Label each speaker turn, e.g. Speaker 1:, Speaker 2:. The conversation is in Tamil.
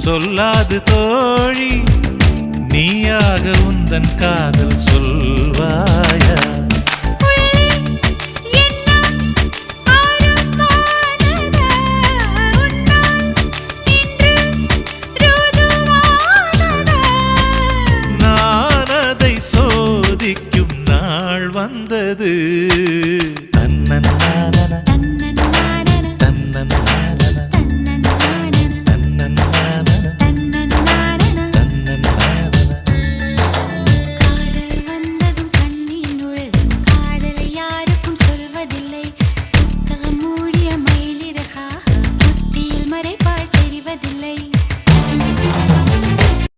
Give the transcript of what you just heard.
Speaker 1: சொல்லாது தோழி நீயாக உந்தன் காதல் சொல்வாயா? நான் அதை சோதிக்கும் நாள் வந்தது.